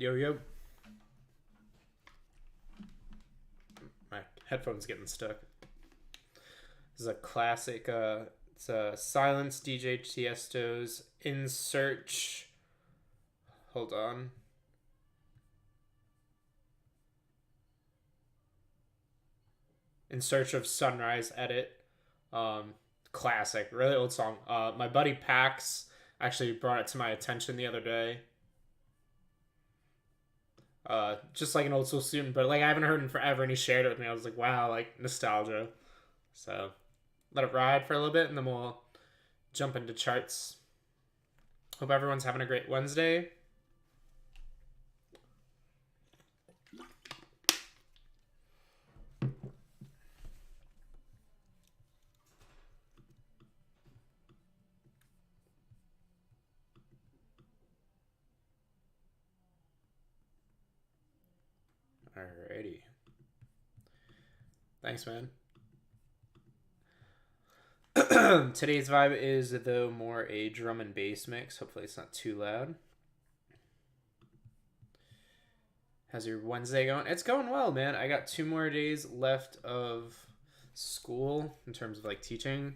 Yo, yo. My headphones getting stuck. This is a classic, it's a Silence DJ Tiesto's In Search. Hold on. In Search of Sunrise edit. Classic, really old song. My buddy Pax actually brought it to my attention the other day. Just like an old school student, but like I haven't heard in forever, and he shared it with me. I was like, wow, like nostalgia. So let it ride for a little bit, and then we'll jump into charts. Hope everyone's having a great Wednesday. Alrighty. Thanks, man. Today's vibe is, though, more a drum and bass mix. Hopefully it's not too loud. How's your Wednesday going? It's going well, man. I got 2 more days left of school in terms of like teaching,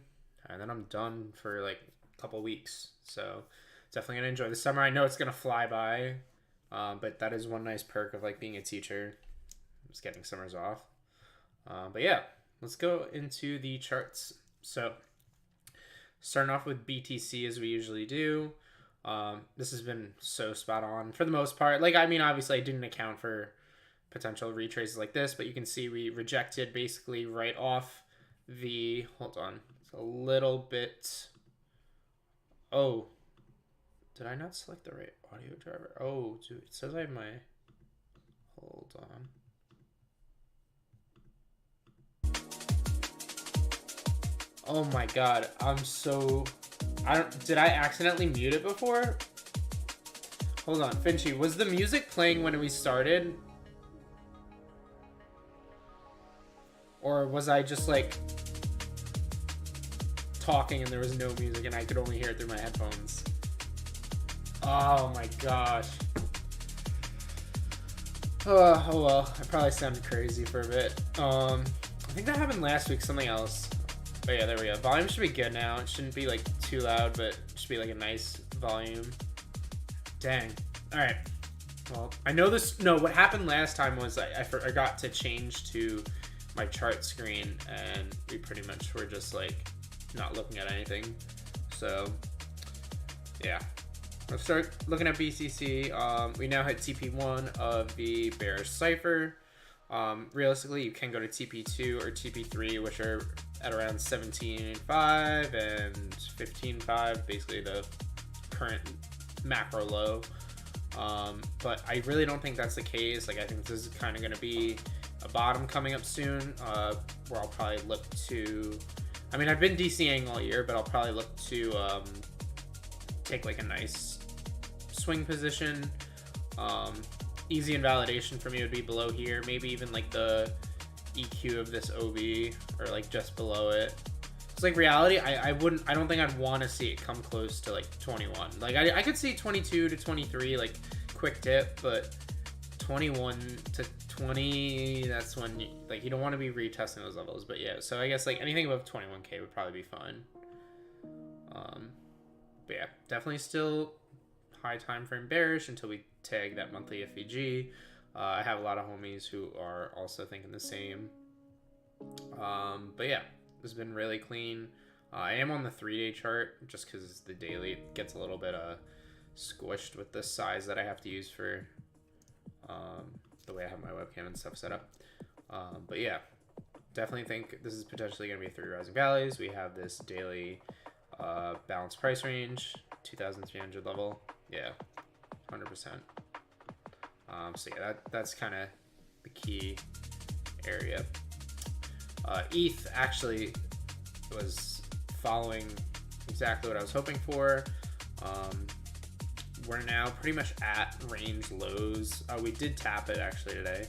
and then I'm done for like a couple weeks. So definitely gonna enjoy the summer. I know it's gonna fly by, but that is one nice perk of like being a teacher. Just getting summers off. But yeah, let's go into the charts. So starting off with BTC as we usually do. This has been so spot on for the most part. Like, I mean, obviously I didn't account for potential retraces like this, but you can see we rejected basically right off the, hold on, it's a little bit, oh, did I not select the right audio driver? Oh, dude, it says I have my, hold on. Oh my god, I'm so... did I accidentally mute it before? Hold on, Finchy, was the music playing when we started? Or was I just like talking and there was no music and I could only hear it through my headphones? Oh my gosh. Oh well, I probably sounded crazy for a bit. I think that happened last week, something else. But yeah, there we go. Volume should be good now. It shouldn't be like too loud, but it should be like a nice volume. Dang. All right. Well, I know this. No, what happened last time was I forgot to change to my chart screen, and we pretty much were just like not looking at anything. So yeah, let's start looking at BCC. We now hit TP1 of the bearish cipher. Realistically, you can go to TP2 or TP3, which are at around 17.5 and 15.5, basically the current macro low. But I really don't think that's the case. Like, I think this is kind of going to be a bottom coming up soon, where I'll probably look to, I mean, I've been DCing all year, but I'll probably look to take like a nice swing position. Easy invalidation for me would be below here, maybe even like the EQ of this OB, or like just below it. It's like reality, I don't think I'd want to see it come close to like 21. Like I could see 22 to 23 like quick dip, but 21 to 20, that's when you don't want to be retesting those levels. But yeah, so I guess like anything above 21k would probably be fine. But yeah, definitely still high time frame bearish until we tag that monthly FEG. I have a lot of homies who are also thinking the same. But yeah, this has been really clean. I am on the 3-day chart just because the daily gets a little bit squished with the size that I have to use for the way I have my webcam and stuff set up. But yeah, definitely think this is potentially going to be 3 rising valleys. We have this daily balanced price range, 2,300 level. Yeah, 100%. So yeah, that's kind of the key area. ETH actually was following exactly what I was hoping for. We're now pretty much at range lows. We did tap it actually today.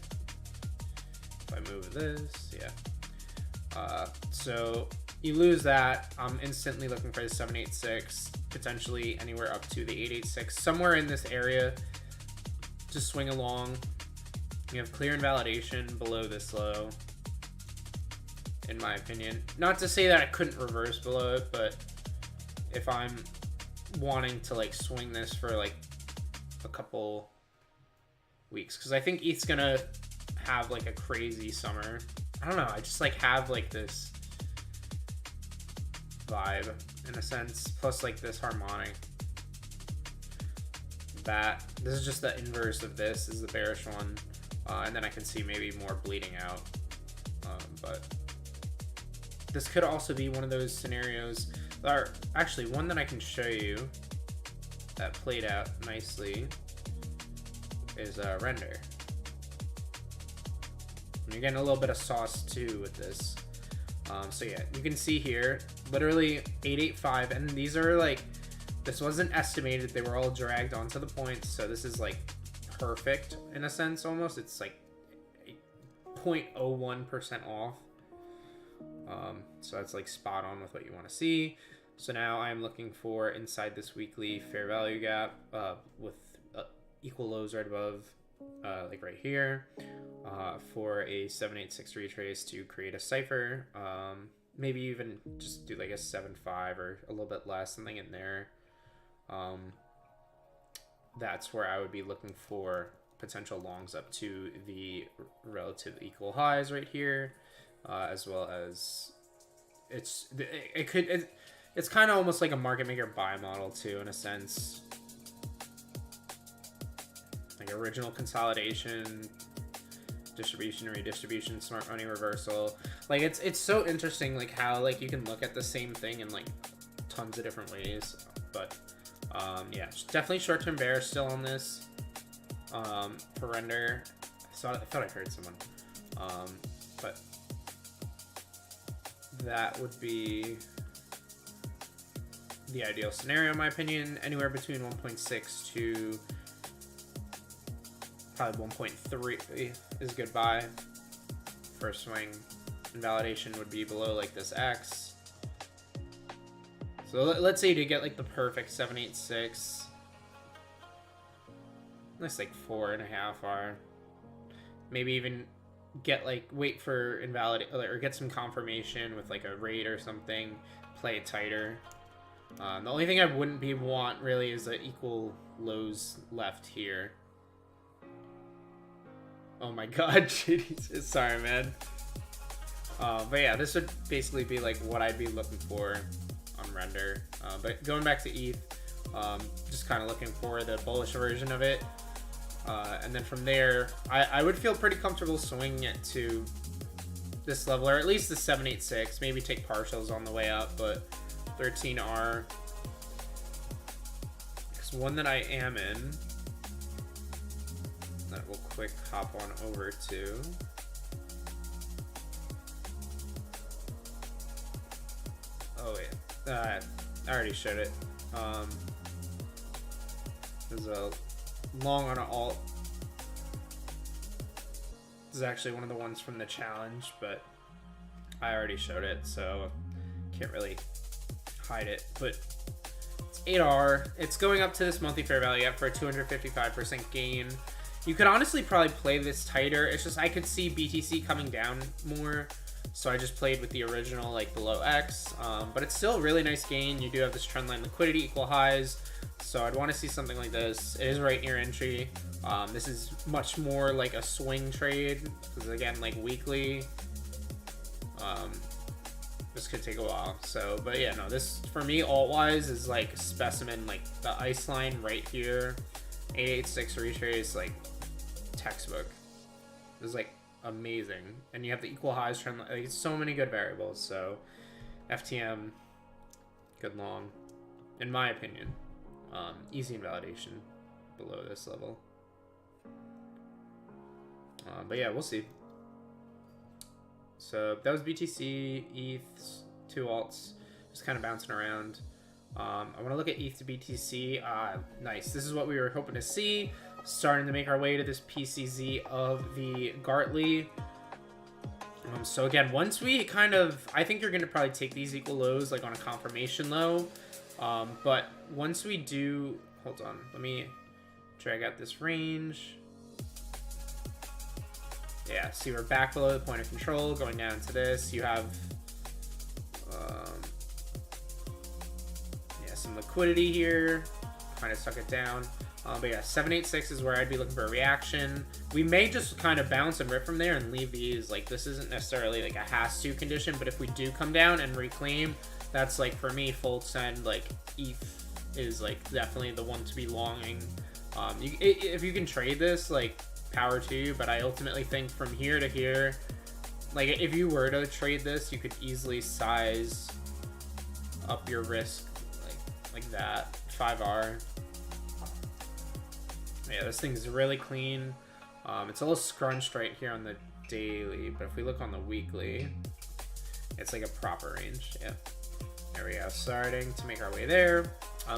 If I move this, yeah. So you lose that. I'm instantly looking for the 786, potentially anywhere up to the 886, somewhere in this area. just swing along. You have clear invalidation below this low, in my opinion. Not to say that I couldn't reverse below it, but if I'm wanting to like swing this for like a couple weeks, because I think ETH's gonna have like a crazy summer. I don't know, I just like have like this vibe in a sense, plus like this harmonic. This is just the inverse of this, is the bearish one, and then I can see maybe more bleeding out, but this could also be one of those scenarios, or actually one that I can show you that played out nicely is render. And you're getting a little bit of sauce too with this. So yeah, you can see here, literally 885, and these are like, this wasn't estimated, they were all dragged onto the points, so this is like perfect in a sense almost. It's like 0.01% off. So that's like spot on with what you want to see. So now I'm looking for inside this weekly fair value gap with equal lows right above, like right here, for a 786 retrace to create a cipher. Maybe even just do like a 7.5 or a little bit less, something in there. That's where I would be looking for potential longs up to the relative equal highs right here, as well as it's kind of almost like a market maker buy model too, in a sense, like original consolidation, distribution, redistribution, smart money reversal. Like it's so interesting like how like you can look at the same thing in like tons of different ways. But yeah, definitely short-term bear still on this for render. I thought I heard someone, but that would be the ideal scenario in my opinion. Anywhere between 1.6 to probably 1.3 is good buy. First swing invalidation would be below like this X. So let's say to get like the perfect 786, that's like 4.5 R. Maybe even get like wait for invalidate or get some confirmation with like a rate or something. Play it tighter. The only thing I wouldn't want really is the equal lows left here. Oh my god, Jesus. Sorry, man. But yeah, this would basically be like what I'd be looking for on render. But going back to ETH, just kind of looking for the bullish version of it. And then from there, I would feel pretty comfortable swinging it to this level, or at least the 786. Maybe take partials on the way up, but 13R. Because one that I am in, that we'll quick hop on over to. Oh wait, I already showed it. There's a long on an alt. This is actually one of the ones from the challenge, but I already showed it, so can't really hide it. But it's 8R. It's going up to this monthly fair value gap for a 255% gain. You could honestly probably play this tighter. It's just I could see BTC coming down more, so I just played with the original like below X. But it's still a really nice gain. You do have this trendline liquidity, equal highs. So I'd want to see something like this. It is right near entry. This is much more like a swing trade, because again, like weekly, this could take a while. So, but yeah, no, this for me alt-wise is like a specimen, like the ice line right here, 886 retrace, like textbook. This is like amazing, and you have the equal highs trend. Like, it's so many good variables. So FTM, good long, in my opinion. Easy invalidation below this level. But yeah, we'll see. So that was BTC, ETH, two alts, just kind of bouncing around. I want to look at ETH to BTC. Nice. This is what we were hoping to see. Starting to make our way to this PCZ of the Gartley. So again, once we kind of, I think you're going to probably take these equal lows like on a confirmation low. But once we do, hold on, let me drag out this range. Yeah, see, we're back below the point of control, going down to this. You have yeah, some liquidity here, kind of suck it down. But yeah, 786 is where I'd be looking for a reaction. We may just kind of bounce and rip from there and leave these. Like, this isn't necessarily like a has to condition, but if we do come down and reclaim, that's like, for me, full send. Like, ETH is like definitely the one to be longing. If you can trade this, like, power to you, but I ultimately think from here to here, like, if you were to trade this, you could easily size up your risk like that. 5R. Yeah, this thing's really clean. It's a little scrunched right here on the daily, but if we look on the weekly, it's like a proper range. Yeah, there we go, starting to make our way there.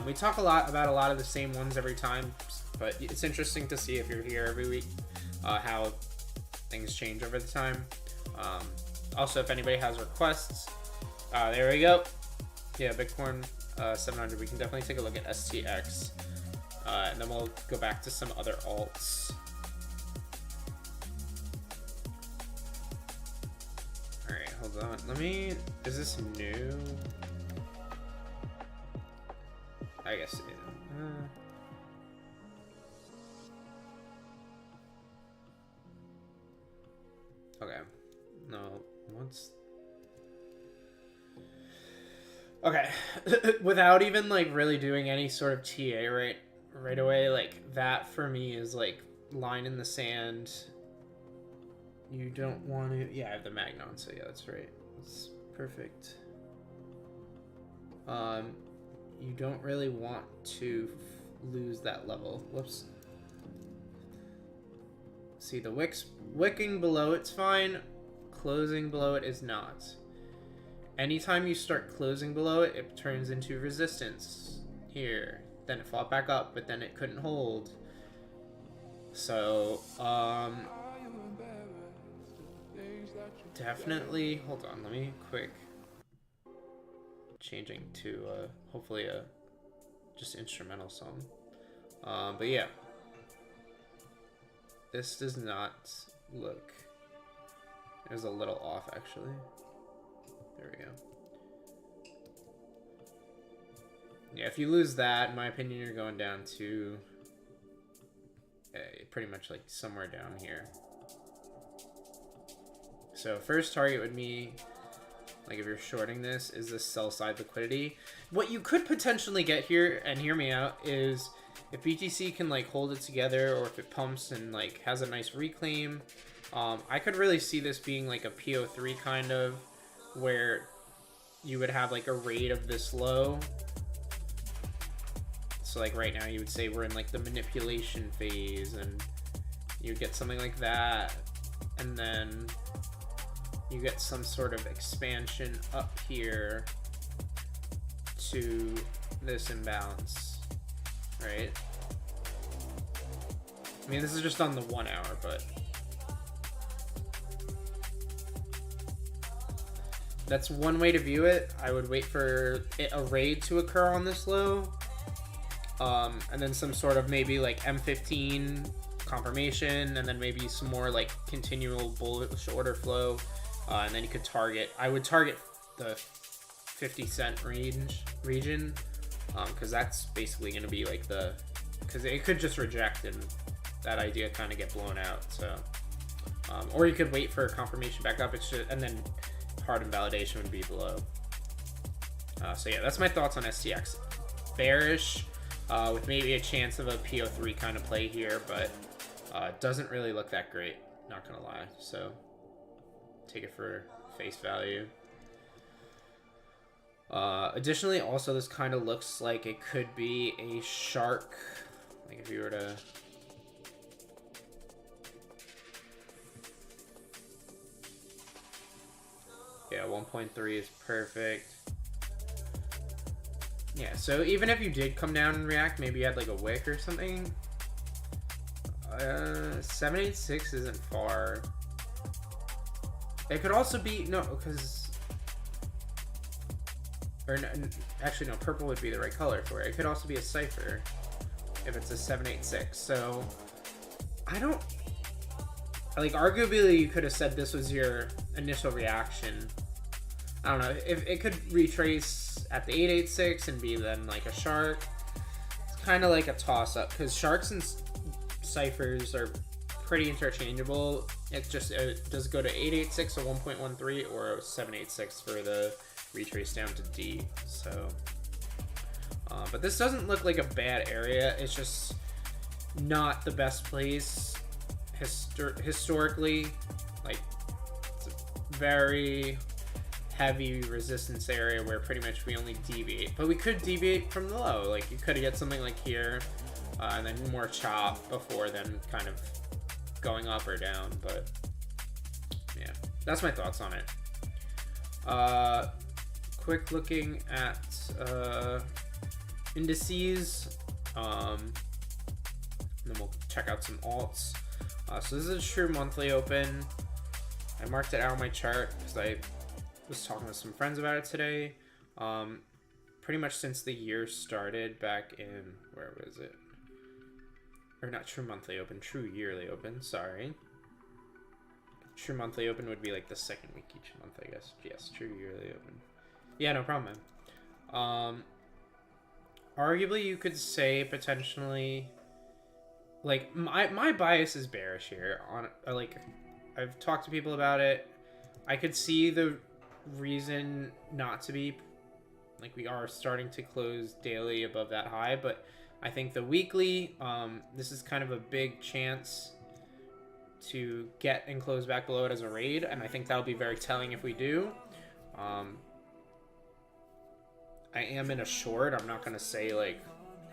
We talk a lot about a lot of the same ones every time, but it's interesting to see if you're here every week how things change over the time. Also, if anybody has requests, there we go. Yeah, Bitcoin 700. We can definitely take a look at STX. And then we'll go back to some other alts. Alright, hold on. Is this new? I guess, yeah. Okay. No, what's... Okay. Without even, like, really doing any sort of TA right away, like, that for me is like line in the sand. You don't want to... Yeah, I have the Magnon, so yeah, that's right. That's perfect. You don't really want to lose that level. Whoops. See, the wicking below it's fine. Closing below it is not. Anytime you start closing below it, it turns into resistance. Here. Then it fought back up, but then it couldn't hold. So, definitely, hold on, let me quick, changing to, hopefully a, just instrumental song. But yeah, this does not look, it was a little off, actually. There we go. Yeah, if you lose that, in my opinion, you're going down to pretty much like somewhere down here. So first target would be, like, if you're shorting this, is this sell side liquidity. What you could potentially get here, and hear me out, is if BTC can like hold it together, or if it pumps and like has a nice reclaim, I could really see this being like a PO3 kind of, where you would have like a rate of this low. So like right now you would say we're in like the manipulation phase, and you get something like that, and then you get some sort of expansion up here to this imbalance, right? I mean, this is just on the 1 hour, but that's one way to view it. I would wait for a raid to occur on this low. And then some sort of maybe like M15 confirmation, and then maybe some more like continual bullish order flow, and then you could target. I would target the 50-cent region, because that's basically going to be like the, because it could just reject and that idea kind of get blown out. So, or you could wait for a confirmation back up. It's just, and then hard invalidation would be below. So yeah, that's my thoughts on STX. Bearish. With maybe a chance of a PO3 kind of play here, but it doesn't really look that great, not gonna lie. So take it for face value. Additionally, also this kind of looks like it could be a shark. Like if you were to... Yeah, 1.3 is perfect. Yeah, so even if you did come down and react, maybe you had like a wick or something. 786 isn't far. It could also be, no, because, or no, actually no, purple would be the right color for it. It could also be a cipher if it's a 786. So I don't like arguably you could have said this was your initial reaction. I don't know if it could retrace at the 886 and be then like a shark. It's kind of like a toss-up because sharks and ciphers are pretty interchangeable. It does go to 886 or 1.13 or 786 for the retrace down to D. So, but this doesn't look like a bad area. It's just not the best place historically. Like, it's a very heavy resistance area where pretty much we only deviate, but we could deviate from the low. Like, you could get something like here, and then more chop before then kind of going up or down. But yeah, that's my thoughts on it. Quick looking at indices, and then we'll check out some alts. So this is a true monthly open. I marked it out on my chart because I was talking with some friends about it today. Pretty much since the year started back in, where was it? Or not true monthly open, true yearly open, sorry. True monthly open would be like the second week each month, I guess. Yes, true yearly open. Yeah, no problem, man. Arguably you could say potentially, like, my bias is bearish here. Like, I've talked to people about it. I could see the reason not to be. Like, we are starting to close daily above that high, but I think the weekly, this is kind of a big chance to get and close back below it as a raid, and I think that'll be very telling if we do. I am in a short. I'm not going to say, like,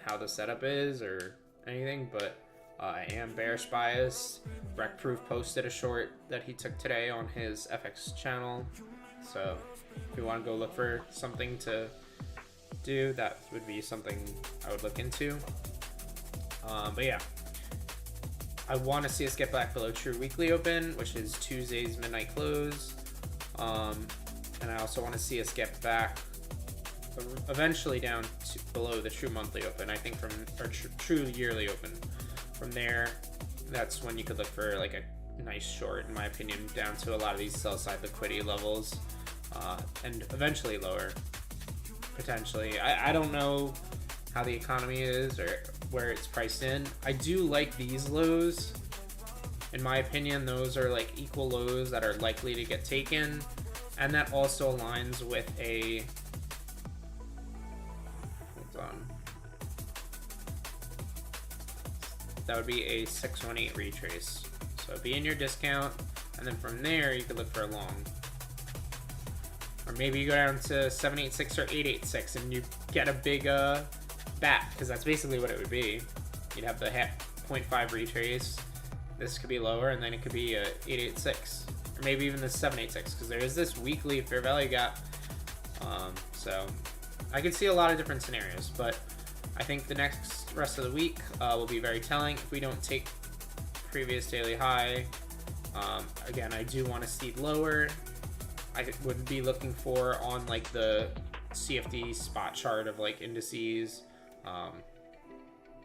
how the setup is or anything, but I am bearish biased. Wreckproof posted a short that he took today on his FX channel, so if you want to go look for something to do, that would be something I would look into. But yeah, I want to see us get back below true weekly open, which is Tuesday's midnight close, and I also want to see us get back eventually down to below the true monthly open. I think from our true yearly open. From there, that's when you could look for like a nice short, in my opinion, down to a lot of these sell side liquidity levels, and eventually lower, potentially. I don't know how the economy is or where it's priced in. I do like these lows. In my opinion, those are like equal lows that are likely to get taken, and that also aligns with a, hold on, that would be a 618 retrace. So be in your discount, and then from there you could look for a long. Or maybe you go down to 786 or 886 and you get a big bat, because that's basically what it would be. You'd have the 0.5 retrace. This could be lower, and then it could be a 886, or maybe even the 786, because there is this weekly fair value gap. So I could see a lot of different scenarios, but I think the rest of the week will be very telling. If we don't take previous daily high, again, I do want to see lower. I would be looking for on like the CFD spot chart of like indices. I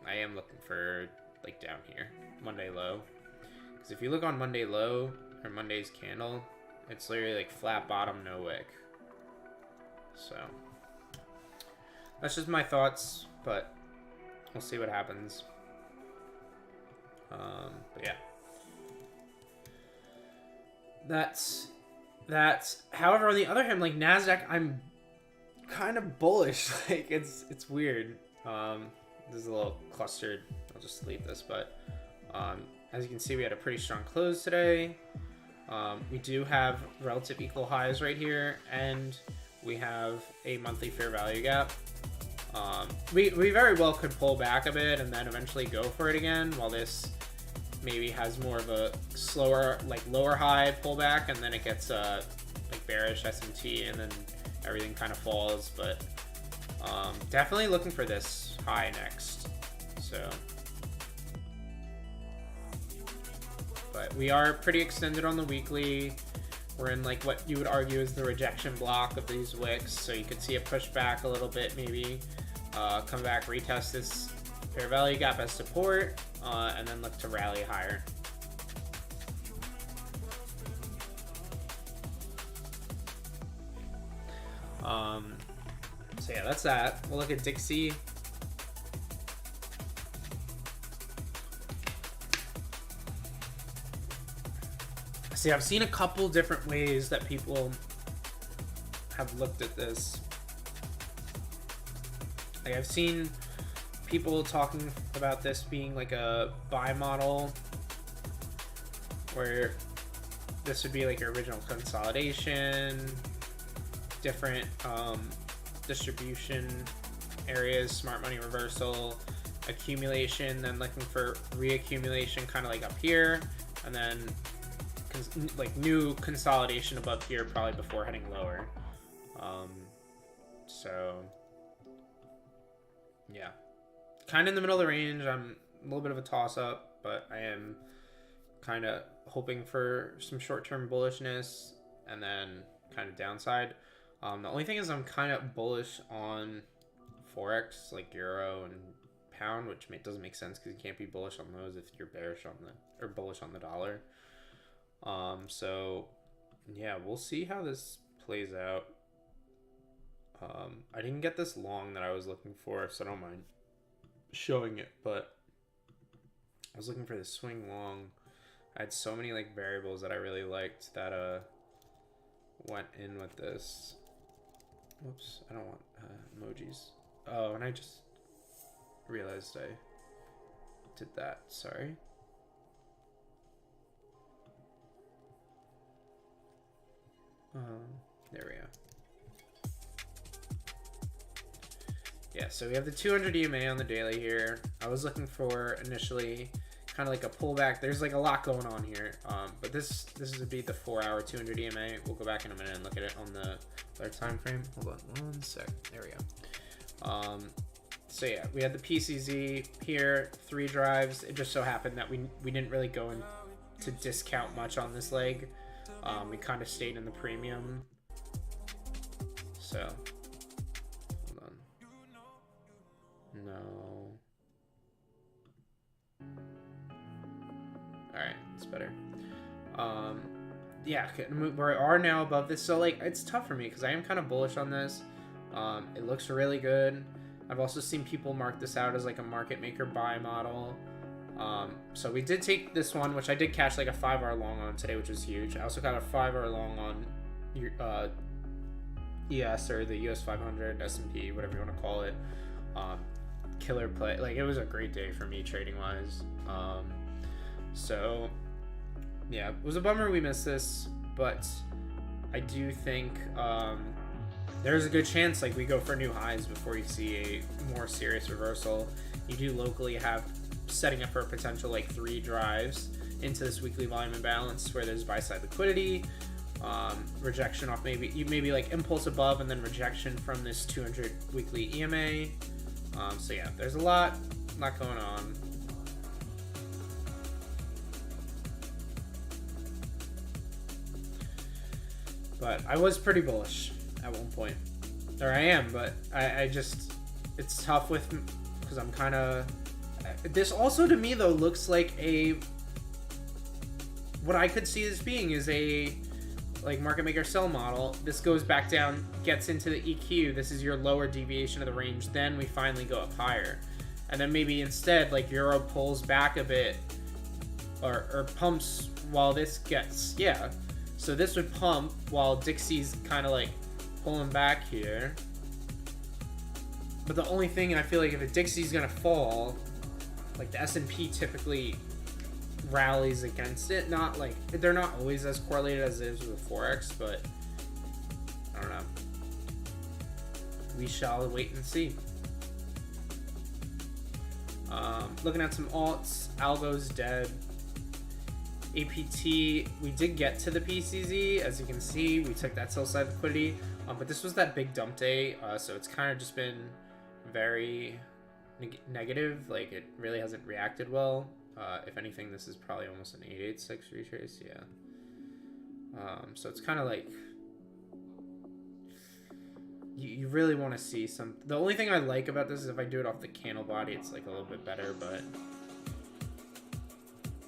am looking for like down here, Monday low. Because if you look on Monday low or Monday's candle, it's literally like flat bottom, no wick. So that's just my thoughts, but we'll see what happens. But yeah, that's that. However, on the other hand, like NASDAQ, I'm kind of bullish. Like it's weird. This is a little clustered. I'll just delete this, but as you can see, we had a pretty strong close today. We do have relative equal highs right here, and we have a monthly fair value gap. We very well could pull back a bit and then eventually go for it again, while this maybe has more of a slower, like lower high pullback, and then it gets like bearish SMT, and then everything kind of falls. But definitely looking for this high next. So, but we are pretty extended on the weekly. We're in like what you would argue is the rejection block of these wicks, so you could see it push back a little bit, maybe come back, retest this fair value gap as support, and then look to rally higher. So yeah, that's that. We'll look at Dixie. See, I've seen a couple different ways that people have looked at this. Like, I've seen people talking about this being like a buy model, where this would be like your original consolidation, different distribution areas, smart money reversal, accumulation, then looking for reaccumulation kind of like up here, and then like new consolidation above here probably before heading lower. So yeah, kind of in the middle of the range. I'm a little bit of a toss-up, but I am kind of hoping for some short-term bullishness and then kind of downside. The only thing is I'm kind of bullish on Forex, like euro and pound, which doesn't make sense because you can't be bullish on those if you're bearish on the, or bullish on the dollar. So yeah, we'll see how this plays out. I didn't get this long that I was looking for, so I don't mind showing it, but I was looking for the swing long. I had so many like variables that I really liked that went in with this. Whoops, I don't want emojis. Oh, and I just realized I did that. Sorry. There we go. Yeah, so we have the 200 EMA on the daily here. I was looking for initially kind of like a pullback. There's like a lot going on here, but this would be the 4-hour 200 EMA. We'll go back in a minute and look at it on the other time frame. Hold on one sec. There we go. So yeah, we had the PCZ here, 3 drives. It just so happened that we didn't really go into discount much on this leg. We kind of stayed in the premium. So hold on. No. Alright, it's better. Yeah, we are now above this. So like, it's tough for me because I am kind of bullish on this. It looks really good. I've also seen people mark this out as like a market maker buy model. So we did take this one, which I did catch like a 5-hour long on today, which was huge. I also got a 5-hour long on ES, or the US 500, S&P, whatever you want to call it. Killer play. Like, it was a great day for me trading wise. So yeah, it was a bummer we missed this, but I do think there's a good chance like we go for new highs before you see a more serious reversal. You do locally have setting up for a potential like 3 drives into this weekly volume imbalance where there's buy side liquidity, rejection off maybe like impulse above and then rejection from this 200 weekly EMA. So yeah, there's a lot going on. But I was pretty bullish at one point. Or I am, but I just, it's tough with, because I'm kind of, this also to me though looks like what I could see this being is a like market maker sell model. This goes back down, gets into the EQ. This is your lower deviation of the range. Then we finally go up higher. And then maybe instead like euro pulls back a bit or pumps while this gets, yeah. So this would pump while Dixie's kind of like pulling back here. But the only thing I feel like if a Dixie's gonna fall, like the S&P typically rallies against it. Not like, they're not always as correlated as it is with Forex, but I don't know. We shall wait and see. Looking at some alts, Algo's dead. APT, we did get to the PCZ, as you can see. We took that sell side liquidity, but this was that big dump day, so it's kind of just been very negative. Like, it really hasn't reacted well. If anything, this is probably almost an 886 retrace, yeah. So it's kind of like you really want to see some. The only thing I like about this is if I do it off the candle body, it's like a little bit better, but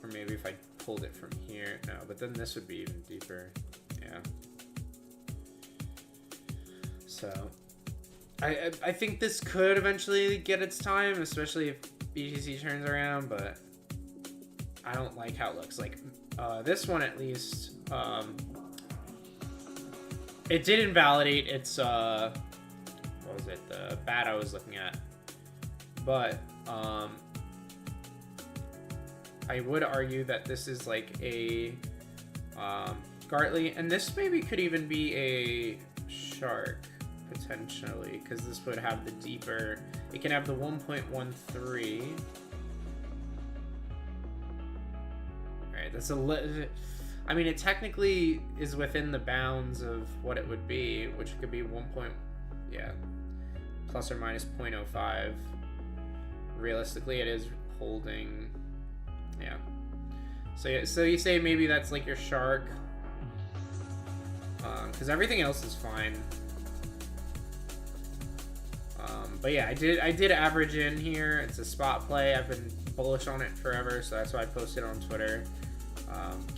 or maybe if I pulled it from here, no, but then this would be even deeper, yeah. So I think this could eventually get its time, especially if BTC turns around, but I don't like how it looks. Like this one at least, it did invalidate its what was it, the bat I was looking at, but I would argue that this is like a Gartley, and this maybe could even be a shark potentially, because this would have the deeper, it can have the 1.13. Alright, that's I mean, it technically is within the bounds of what it would be, which could be plus or minus 0.05. Realistically, it is holding, yeah. So you say maybe that's like your shark, because everything else is fine. But yeah, I did average in here. It's a spot play. I've been bullish on it forever, so that's why I posted on Twitter.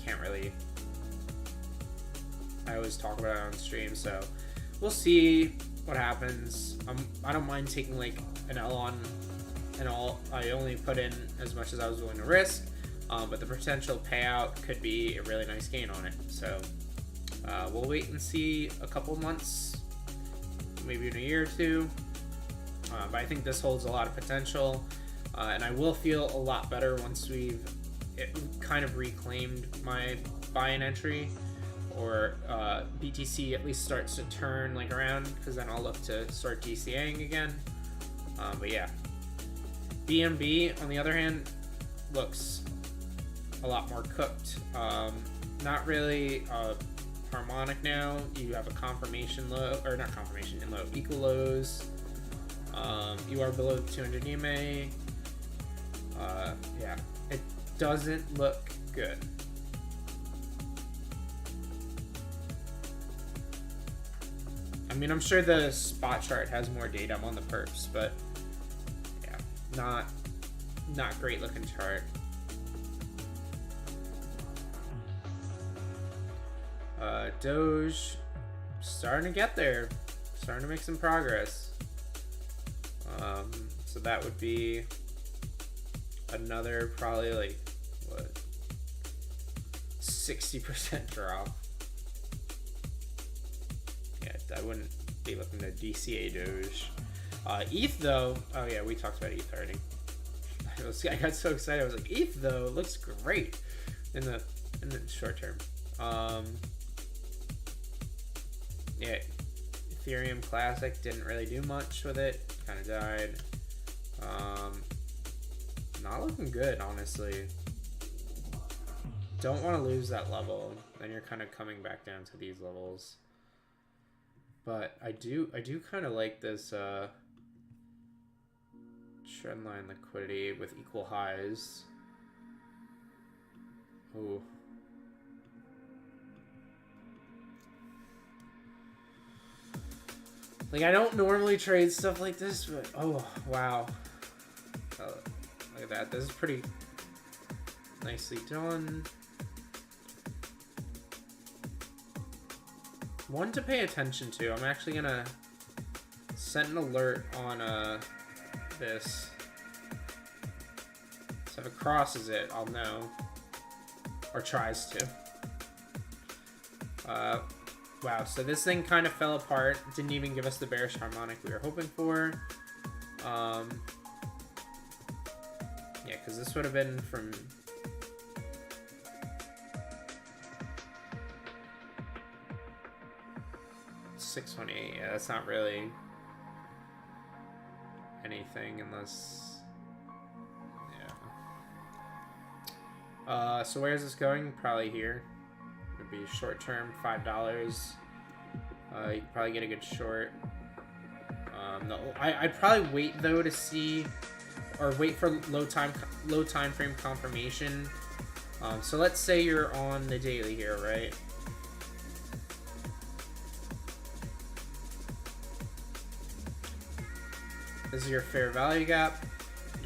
Can't really, I always talk about it on stream, so we'll see what happens. I don't mind taking like an L on an all. I only put in as much as I was willing to risk, but the potential payout could be a really nice gain on it. So we'll wait and see a couple months, maybe in a year or two. But I think this holds a lot of potential, and I will feel a lot better once we've kind of reclaimed my buy-in entry, or BTC at least starts to turn like around, because then I'll look to start DCAing again. But yeah, BNB on the other hand looks a lot more cooked. Not really harmonic now. You have a confirmation low, or not confirmation, in low, equal lows. You are below 200 EMA. Yeah, it doesn't look good. I mean, I'm sure the spot chart has more data. I'm on the perps, but yeah, not great looking chart. Doge starting to get there, starting to make some progress. So that would be another probably like what, 60% drop. Yeah, I wouldn't be looking to DCA Doge. ETH though, oh yeah, we talked about ETH already. I got so excited. I was like, ETH though looks great in the short term. Yeah, Ethereum Classic didn't really do much with it. Kind of died. Not looking good, honestly. Don't want to lose that level. Then you're kind of coming back down to these levels. But I do kind of like this trendline liquidity with equal highs. Ooh. Like, I don't normally trade stuff like this, but oh wow. Look at that. This is pretty nicely done. One to pay attention to. I'm actually gonna set an alert on this. So if it crosses it, I'll know. Or tries to. Wow, so this thing kind of fell apart. Didn't even give us the bearish harmonic we were hoping for. Yeah, because this would have been from... $628. Yeah, that's not really anything unless... Yeah. So where's this going? Probably here. Would be short term, $5. You could probably get a good short. No, I'd probably wait though to see, or wait for low time frame confirmation. So let's say you're on the daily here, right? This is your fair value gap,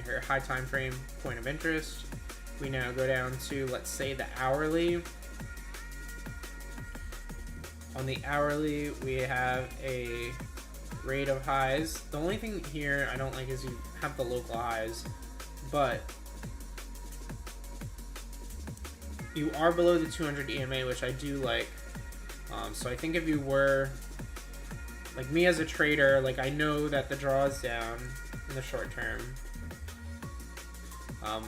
your high time frame point of interest. We now go down to, let's say, the hourly. On the hourly, we have a rate of highs. The only thing here I don't like is you have the local highs, but you are below the 200 EMA, which I do like. So I think if you were, like me as a trader, like I know that the draw is down in the short term.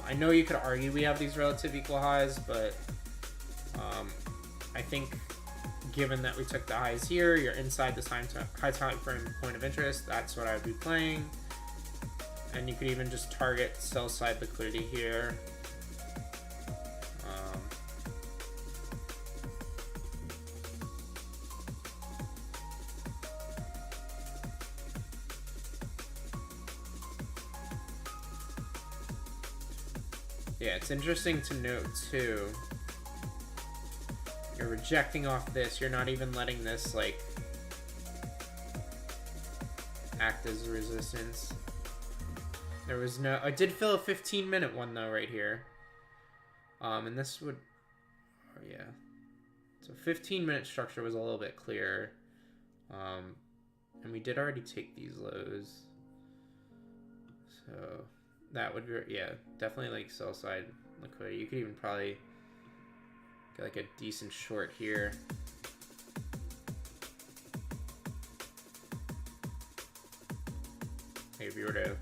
I know you could argue we have these relative equal highs, but I think given that we took the highs here, you're inside this high time frame point of interest, that's what I would be playing. And you could even just target sell side liquidity here. Yeah, it's interesting to note too. You're rejecting off this. You're not even letting this like act as a resistance. There was no. I did fill a 15-minute one though right here. And this would. Oh, yeah. So 15-minute structure was a little bit clearer. And we did already take these lows. So that would be, yeah, definitely like sell side liquidity. You could even probably get like a decent short here. Like if you were to,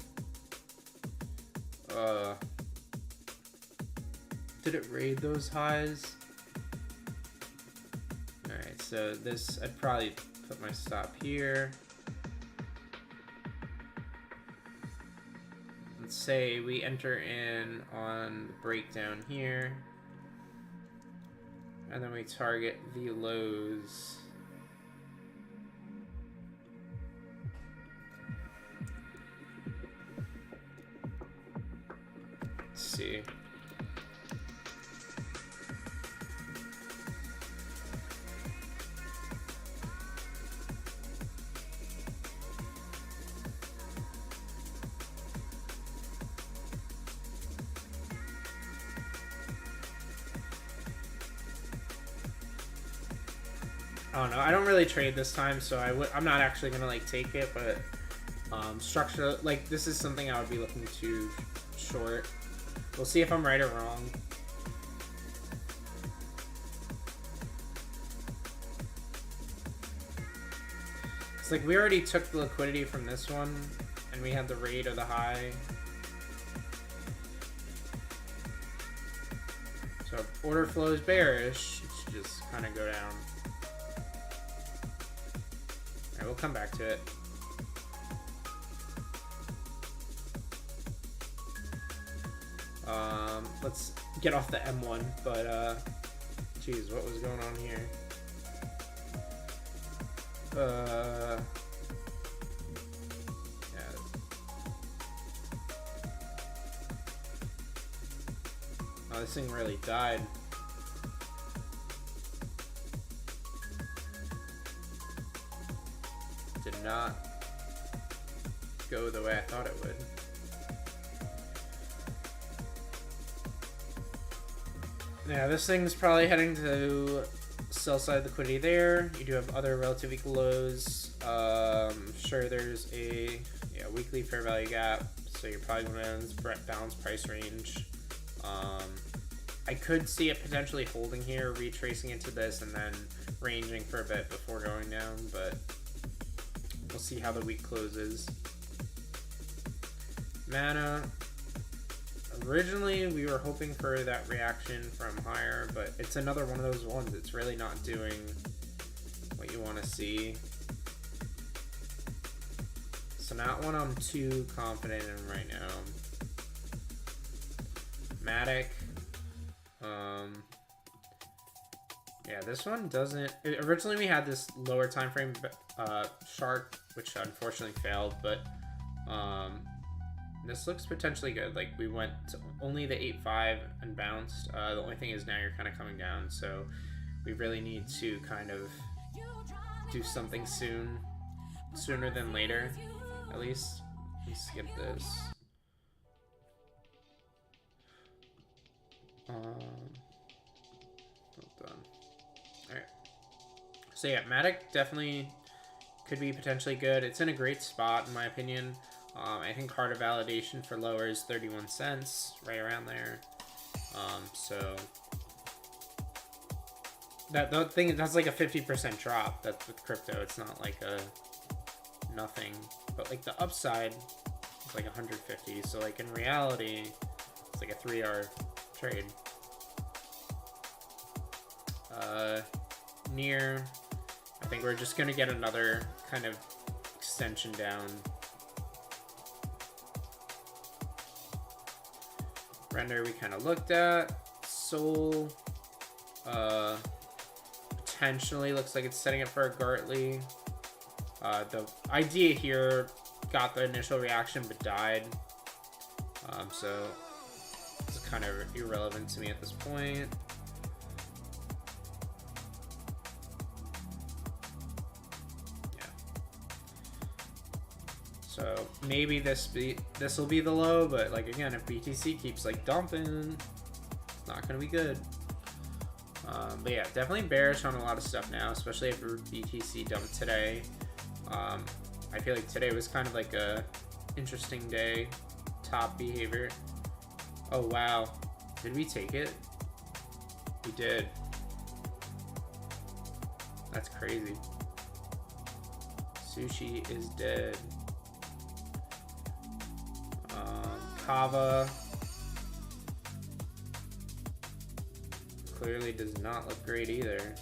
did it raid those highs? Alright, so this, I'd probably put my stop here. Let's say we enter in on the breakdown here, and then we target the lows. Let's see. I don't know. I don't really trade this time, so I'm not actually gonna like take it, but structure, like this is something I would be looking to short. We'll see if I'm right or wrong. It's like we already took the liquidity from this one, and we had the rate of the high. So if order flow is bearish, it should just kind of go down. Alright, we'll come back to it. Let's get off the M1, but geez, what was going on here? Yeah. Oh, this thing really died. Did not go the way I thought it would. Yeah, this thing's probably heading to sell side liquidity there. You do have other relative equal lows. Sure, there's a weekly fair value gap, so you're probably going to end this balanced price range. I could see it potentially holding here, retracing into this, and then ranging for a bit before going down, but we'll see how the week closes. Mana. Originally, we were hoping for that reaction from higher, but it's another one of those ones. It's really not doing what you want to see. So not one I'm too confident in right now. Matic. Yeah, this one doesn't. Originally, we had this lower time frame shark, which unfortunately failed, but this looks potentially good. Like we went to only the 8.5 and bounced. The only thing is now you're kind of coming down, so we really need to kind of do something sooner than later, at least. Let's skip this. Well done. All right. So yeah, Matic definitely could be potentially good. It's in a great spot in my opinion. I think harder validation for lower is 31 cents, right around there. So that thing, that's like a 50% drop. That's with crypto. It's not like a nothing, but like the upside is like 150. So like in reality, it's like a 3-hour trade. Near, I think we're just gonna get another kind of extension down. Render we kind of looked at. Sol potentially looks like it's setting up for a Gartley. The idea here got the initial reaction but died. So it's kind of irrelevant to me at this point. So maybe this will be the low, but like again, if BTC keeps like dumping, it's not gonna be good. But yeah, definitely bearish on a lot of stuff now, especially if BTC dumped today. I feel like today was kind of like a interesting day, top behavior. Oh wow, did we take it? We did. That's crazy. Sushi is dead. Kava clearly does not look great either.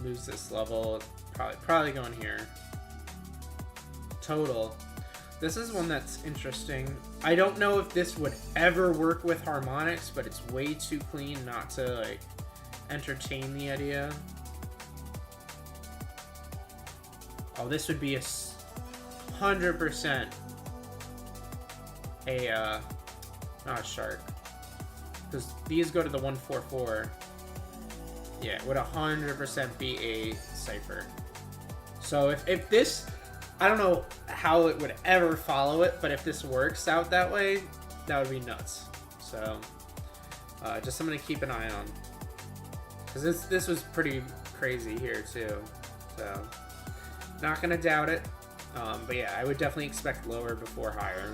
Lose this level, probably going here. Total. This is one that's interesting. I don't know if this would ever work with harmonics, but it's way too clean not to like entertain the idea. Oh, this would be a 100% not a shark, because these go to the 144. Yeah, it would 100% be a cipher. So if this, I don't know how it would ever follow it, but if this works out that way, that would be nuts. So just something to keep an eye on, because this was pretty crazy here too. So not gonna doubt it, but yeah, I would definitely expect lower before higher,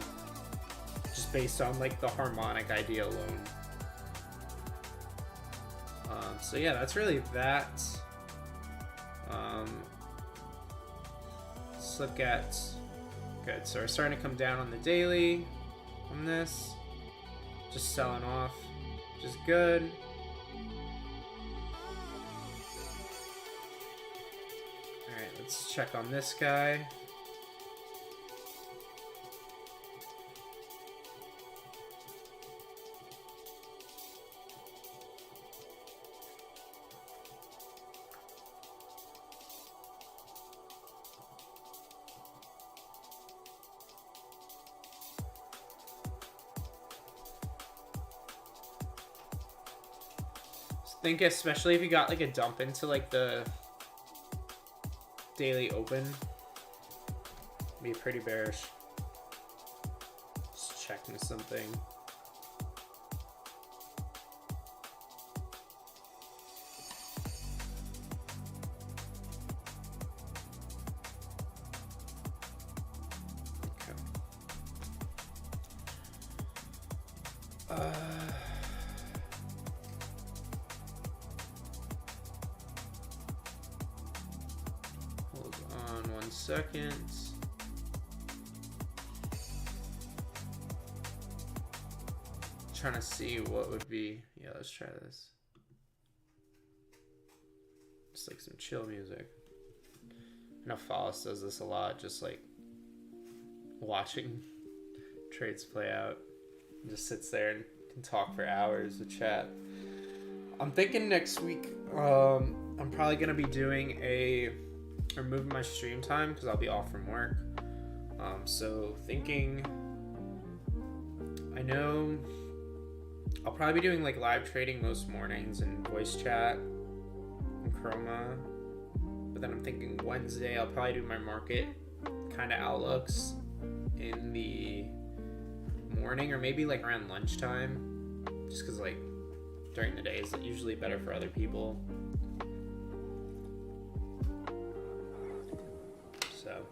just based on like the harmonic idea alone. So yeah, that's really that. Let's look at, good, so we're starting to come down on the daily on this, just selling off, which is good. Alright, let's check on this guy. I think especially if you got like a dump into like the daily open, be pretty bearish. Just checking something. Okay. Hold on 1 second. Trying to see what would be. Yeah, let's try this. Just like some chill music. I know Fallis does this a lot, just like watching trades play out. He just sits there and can talk for hours with chat. I'm thinking next week, I'm probably gonna be doing moving my stream time because I'll be off from work. So thinking, I know I'll probably be doing like live trading most mornings and voice chat and Chroma. But then I'm thinking Wednesday I'll probably do my market kind of outlooks in the morning or maybe like around lunchtime. just because like during the day is usually better for other people. So,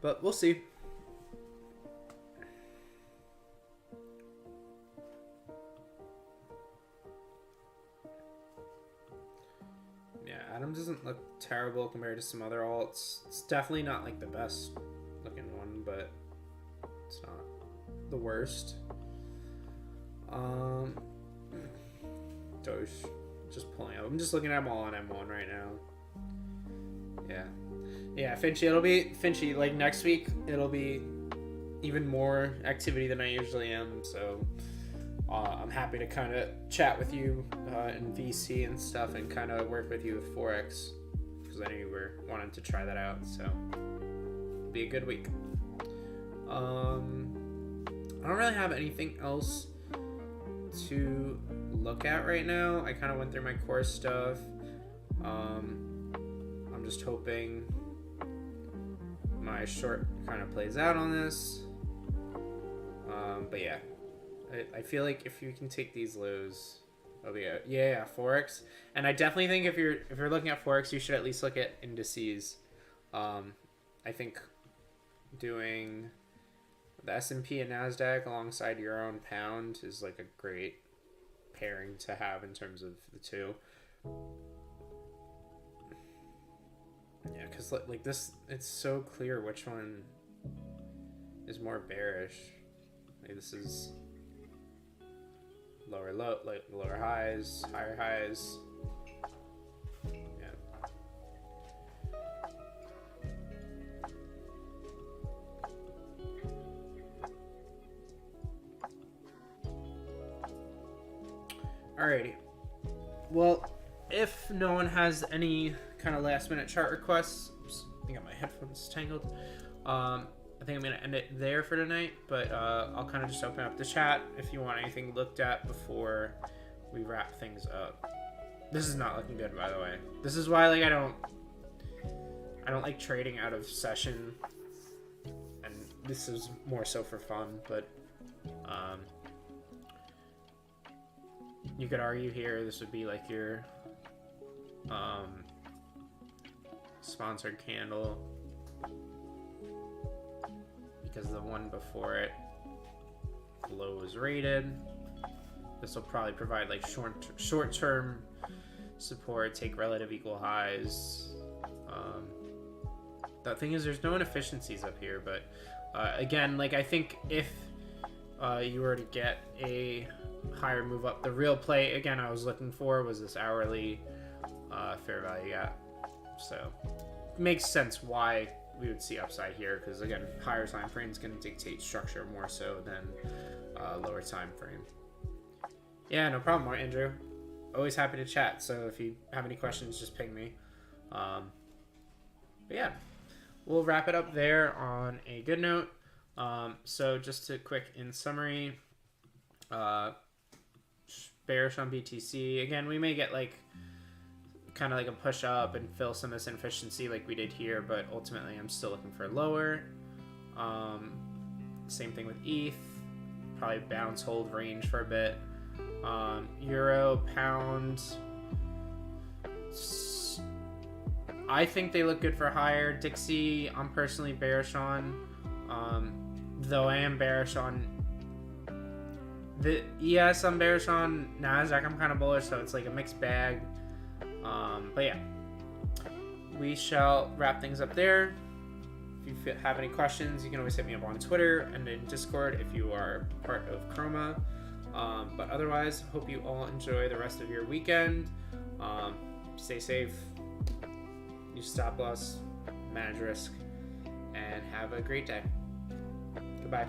but we'll see. Adams doesn't look terrible compared to some other alts. It's definitely not like the best looking one, but it's not the worst. Doge, just pulling up. I'm just looking at them all on M1 right now. Yeah, Finchy. Like next week, it'll be even more activity than I usually am. So I'm happy to kind of chat with you in VC and stuff, and kind of work with you with Forex, because I know you were wanting to try that out. So it'll be a good week. I don't really have anything else to look at right now. I kind of went through my core stuff. I'm just hoping my short kind of plays out on this. But yeah, I feel like if you can take these lows, it'll be a, yeah, Forex. And I definitely think if you're looking at Forex, you should at least look at indices. I think doing the S&P and NASDAQ alongside your own pound is like a great pairing to have in terms of the two. Yeah, because like this, it's so clear which one is more bearish. Like this is lower low, like lower highs, higher highs. Yeah. Alrighty. Well, if no one has any kind of last minute chart requests, I got my headphones tangled. I think I'm gonna end it there for tonight, but I'll kind of just open up the chat if you want anything looked at before we wrap things up. This is not looking good, by the way. This is why like I don't like trading out of session, and this is more so for fun. But you could argue here this would be like your sponsored candle, because the one before it, low was rated. This will probably provide like short-term support, take relative equal highs. The thing is, there's no inefficiencies up here, but again, like I think if you were to get a higher move up, the real play again I was looking for was this hourly fair value gap. So makes sense why we would see upside here, because again, higher time frame is going to dictate structure more so than lower time frame. Yeah, no problem, Andrew. Always happy to chat. So if you have any questions, just ping me. But yeah, we'll wrap it up there on a good note. So just a quick in summary, bearish on BTC. Again, we may get like kind of like a push up and fill some of this inefficiency like we did here, but ultimately I'm still looking for lower. Same thing with ETH, probably bounce hold range for a bit. Euro, pound, I think they look good for higher. Dixie, I'm personally bearish on, though I am bearish on the ES. I'm bearish on NASDAQ. I'm kind of bullish, so it's like a mixed bag. But yeah, we shall wrap things up there. If you have any questions, you can always hit me up on Twitter and in Discord if you are part of Chroma. But otherwise, hope you all enjoy the rest of your weekend. Stay safe, use stop loss, manage risk, and have a great day. Goodbye.